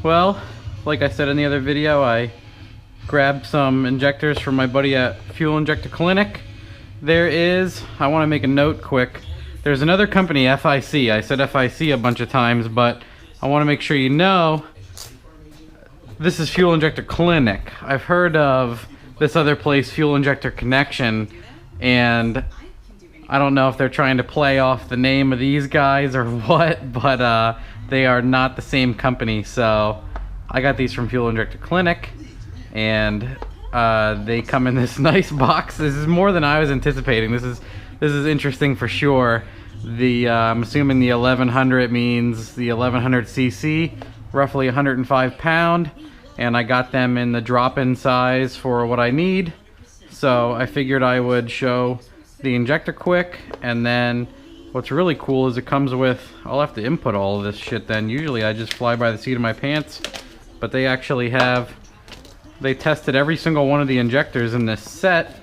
Well, like I said in the other video, I grabbed some injectors from my buddy at Fuel Injector Clinic. There is, I want to make a note quick, there's another company, FIC. I said FIC a bunch of times, but I want to make sure you know this is Fuel Injector Clinic. I've heard of this other place, Fuel Injector Connection, and I don't know if they're trying to play off the name of these guys or what, but they are not the same company. So I got these from Fuel Injector Clinic, and they come in this nice box. This is more than I was anticipating. This is interesting for sure. I'm assuming the 1100 means the 1100 cc, roughly 105 pound, and I got them in the drop-in size for what I need. So I figured I would show the injector quick, and then what's really cool is it comes with, I'll have to input all of this shit then. Usually I just fly by the seat of my pants, but they actually they tested every single one of the injectors in this set,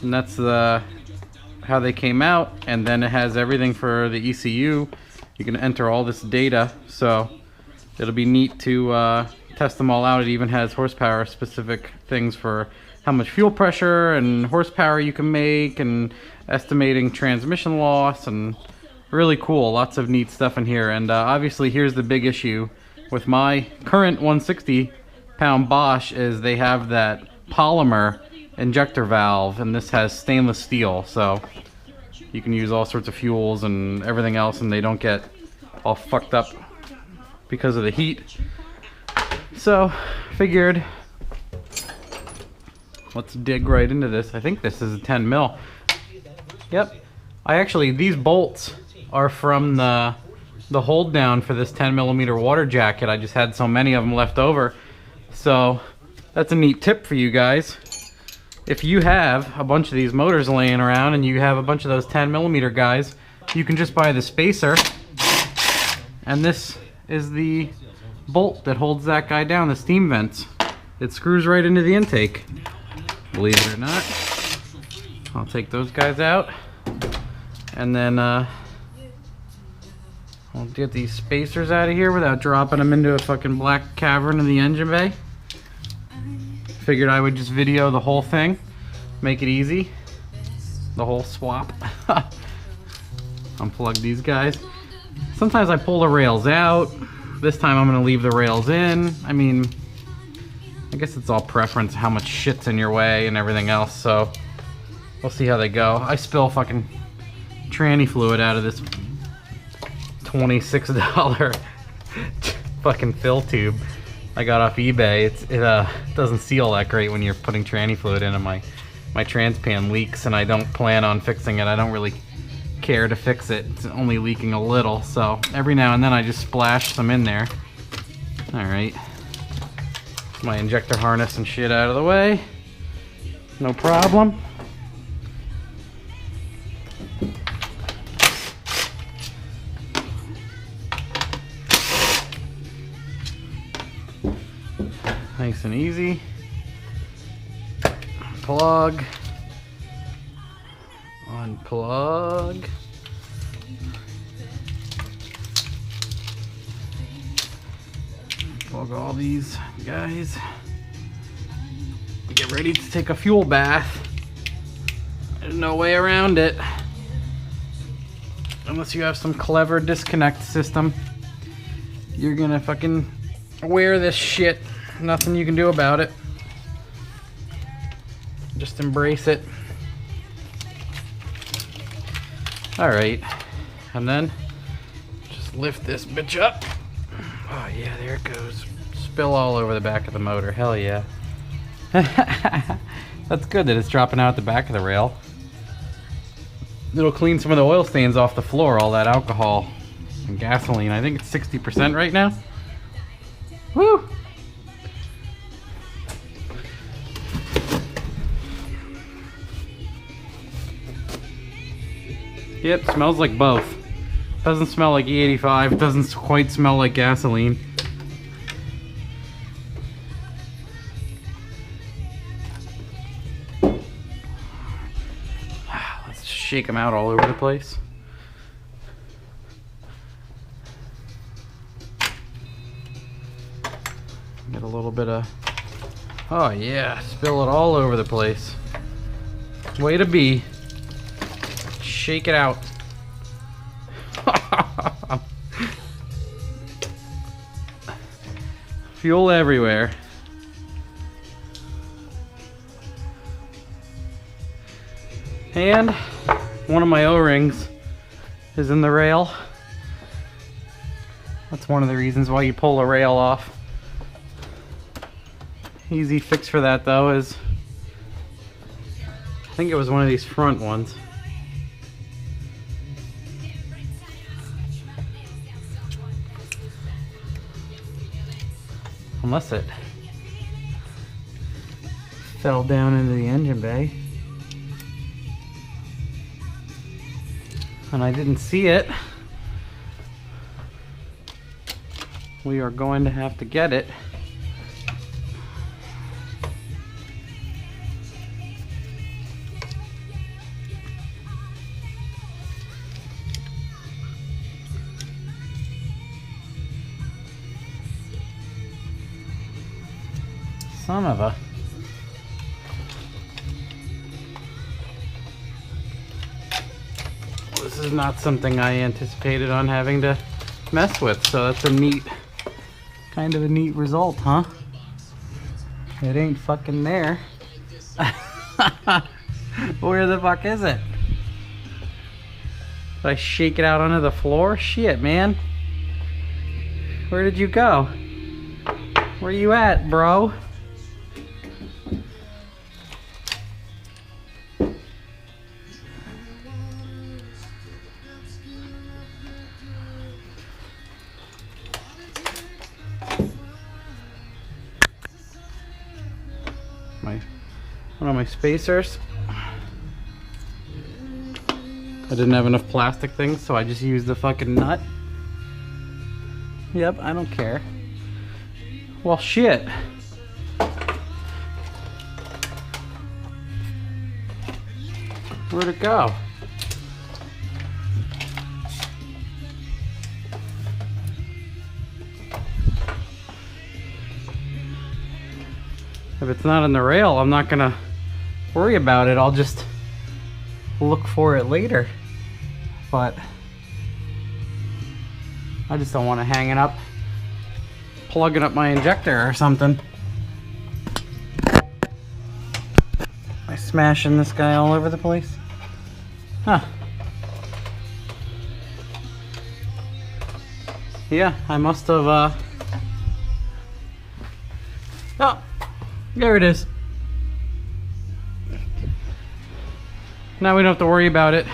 and that's how they came out. And then it has everything for the ECU. You can enter all this data, so it'll be neat to test them all out. It even has horsepower specific things for how much fuel pressure and horsepower you can make, and estimating transmission loss, and really cool. Lots of neat stuff in here. And obviously here's the big issue with my current 160 pound Bosch is they have that polymer injector valve, and this has stainless steel, so you can use all sorts of fuels and everything else, and they don't get all fucked up because of the heat. So figured, let's dig right into this. I think this is a 10 mil. Yep. These bolts are from the hold down for this 10 millimeter water jacket. I just had so many of them left over. So that's a neat tip for you guys. If you have a bunch of these motors laying around and you have a bunch of those 10 millimeter guys, you can just buy the spacer. And this is the bolt that holds that guy down, the steam vents. It screws right into the intake. Believe it or not. I'll take those guys out, and then I'll get these spacers out of here without dropping them into a fucking black cavern in the engine bay. Figured I would just video the whole thing, make it easy, the whole swap. Unplug these guys. Sometimes I pull the rails out. This time I'm gonna leave the rails in. I mean, I guess it's all preference, how much shit's in your way and everything else, so we'll see how they go. I spill fucking tranny fluid out of this $26 fucking fill tube I got off eBay. It doesn't seal that great when you're putting tranny fluid in, and my transpan leaks, and I don't plan on fixing it. I don't really care to fix it. It's only leaking a little, so every now and then I just splash some in there. Alright. My injector harness and shit out of the way. No problem. Nice and easy. Plug. Unplug. Plug all these guys. Get ready to take a fuel bath. There's no way around it. Unless you have some clever disconnect system. You're gonna fucking wear this shit. Nothing you can do about it. Just embrace it. Alright. And then just lift this bitch up. Oh yeah, there it goes. Spill all over the back of the motor. Hell yeah. That's good that it's dropping out the back of the rail. It'll clean some of the oil stains off the floor, all that alcohol and gasoline. I think it's 60% right now. Woo! Yep, smells like both. Doesn't smell like E85, doesn't quite smell like gasoline. Let's shake them out all over the place. Get a little bit of, oh yeah, spill it all over the place. Way to be. Shake it out. Fuel everywhere. And one of my O-rings is in the rail. That's one of the reasons why you pull a rail off. Easy fix for that though is, I think it was one of these front ones. Unless it fell down into the engine bay. And I didn't see it. We are going to have to get it. Son of a... This is not something I anticipated on having to mess with, so that's a neat, kind of a neat result, huh? It ain't fucking there. Where the fuck is it? Did I shake it out onto the floor? Shit, man. Where did you go? Where you at, bro? One of my spacers. I didn't have enough plastic things, so I just used the fucking nut. Yep, I don't care. Well, shit. Where'd it go? If it's not on the rail, I'm not gonna worry about it. I'll just look for it later. But I just don't want to hang it up, plugging up my injector or something. Am I smashing this guy all over the place? Huh. Yeah, I must have, oh, there it is. Now we don't have to worry about it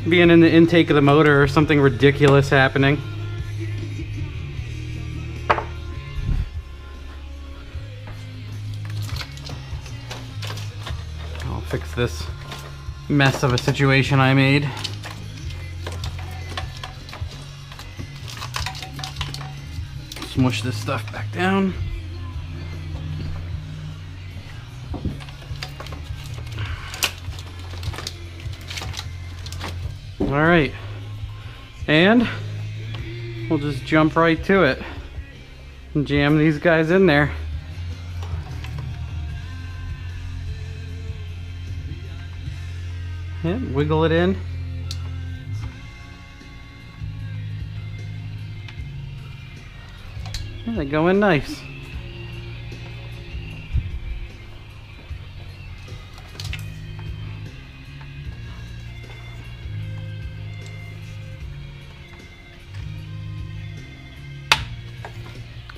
being in the intake of the motor or something ridiculous happening. I'll fix this mess of a situation I made. Smush this stuff back down. All right, and we'll just jump right to it and jam these guys in there. Yeah, wiggle it in. Yeah, they go in nice.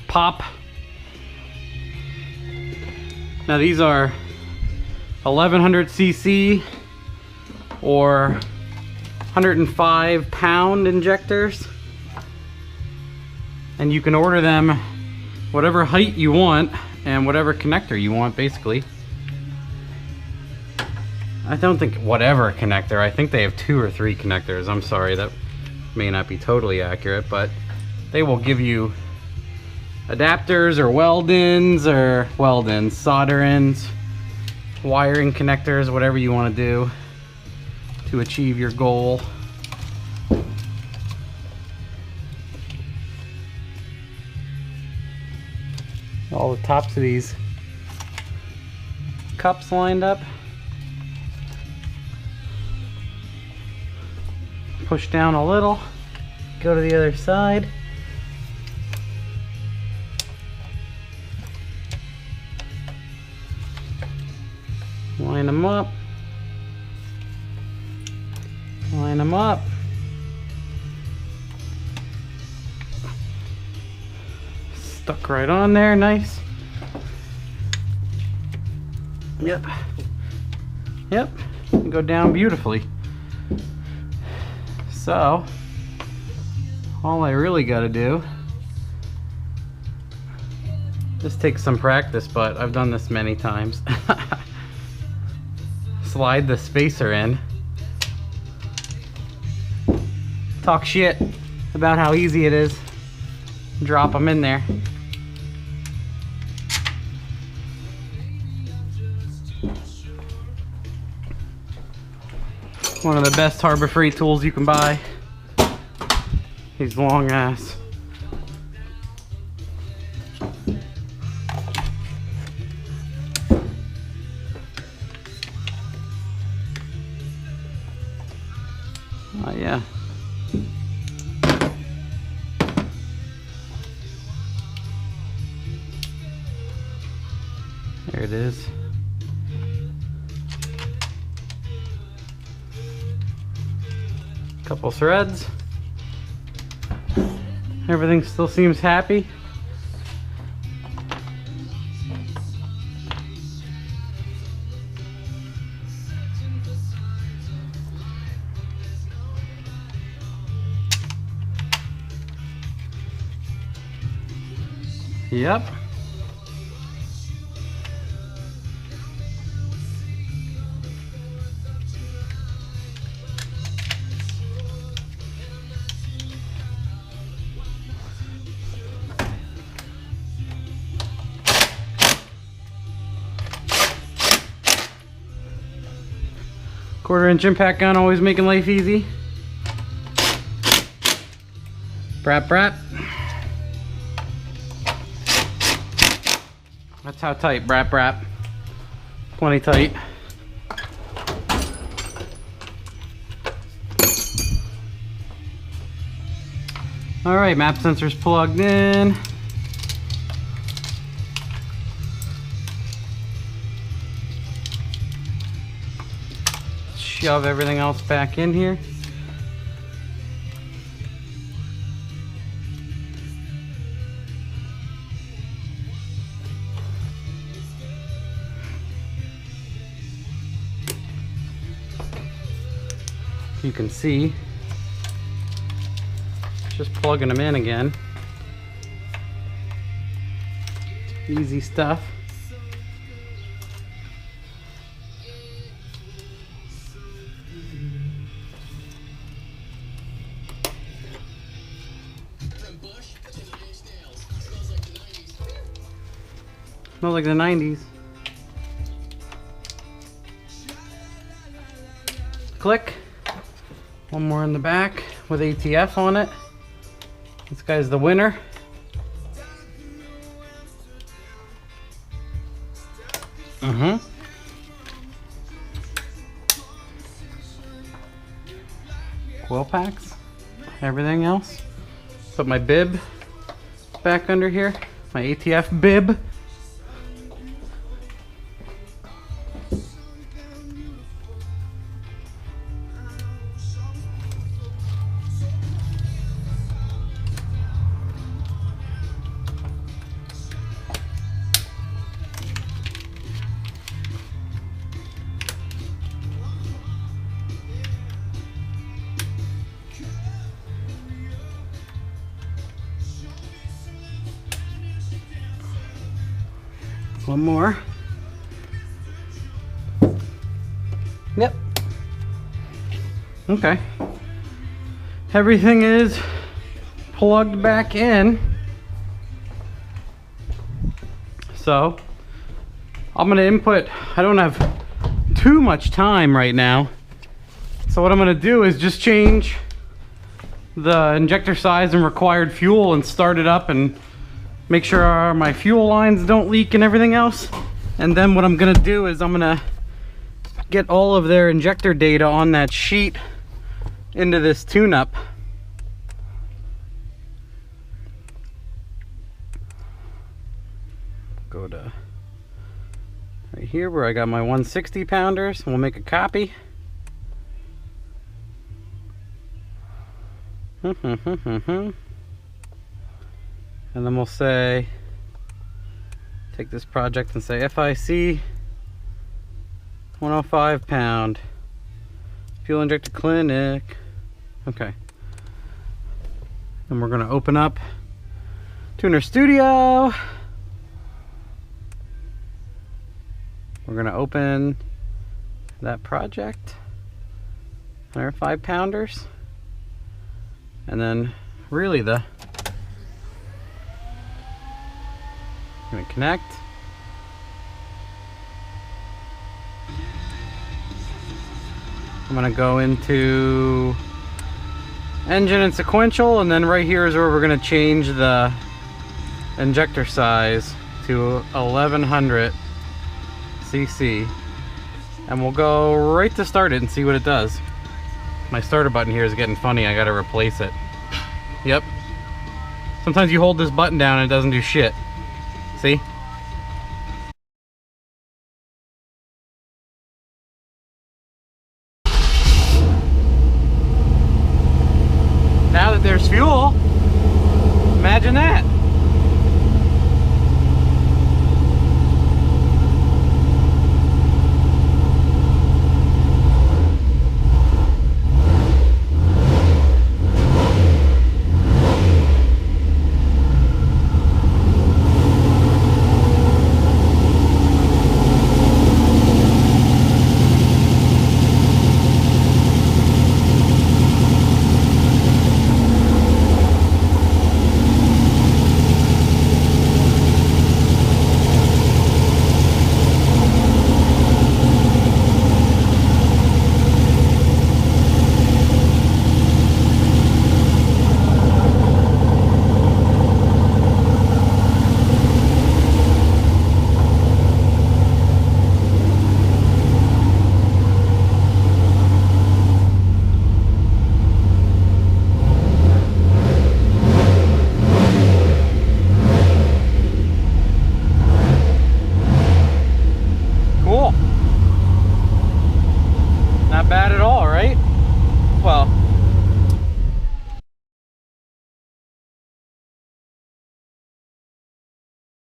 Pop. Now these are 1100 cc or 105 pound injectors, and you can order them whatever height you want and whatever connector you want, basically. I don't think whatever connector, I think they have 2 or 3 connectors. I'm sorry, that may not be totally accurate, but they will give you adapters or weld-ins or solder-ins, wiring connectors, whatever you want to do to achieve your goal. All the tops of these cups lined up. Push down a little, go to the other side. Line them up. Line them up. Stuck right on there, nice. Yep. Yep, go down beautifully. So, all I really gotta do, this takes some practice, but I've done this many times. Slide the spacer in. Talk shit about how easy it is. Drop them in there. One of the best Harbor Freight tools you can buy. These long ass. Oh yeah. There it is. Couple threads. Everything still seems happy. Yep. Quarter-inch impact gun, always making life easy. Brap, brap. That's how tight, brap, brap. Plenty tight. All right, map sensor's plugged in. Shove everything else back in here. You can see, just plugging them in again. Easy stuff. Smells like the 90s. Click. One more in the back with ATF on it. This guy's the winner. Quill packs. Everything else. Put my bib back under here. My ATF bib. One more. Yep. Okay. Everything is plugged back in. So I'm gonna input, I don't have too much time right now. So what I'm gonna do is just change the injector size and required fuel and start it up and make sure my fuel lines don't leak and everything else. And then what I'm gonna do is I'm gonna get all of their injector data on that sheet into this tune-up. Go to right here where I got my 160 pounders. We'll make a copy. And then we'll say, take this project and say FIC 105 pound fuel injector clinic. Okay. And we're gonna open up Tuner Studio. We're gonna open that project and our 5 pounders. And then really I'm gonna connect. I'm gonna go into engine and sequential, and then right here is where we're gonna change the injector size to 1100 cc, and we'll go right to start it and see what it does. My starter button here is getting funny. I gotta replace it. Yep. Sometimes you hold this button down and it doesn't do shit. See? Now that there's fuel, imagine that.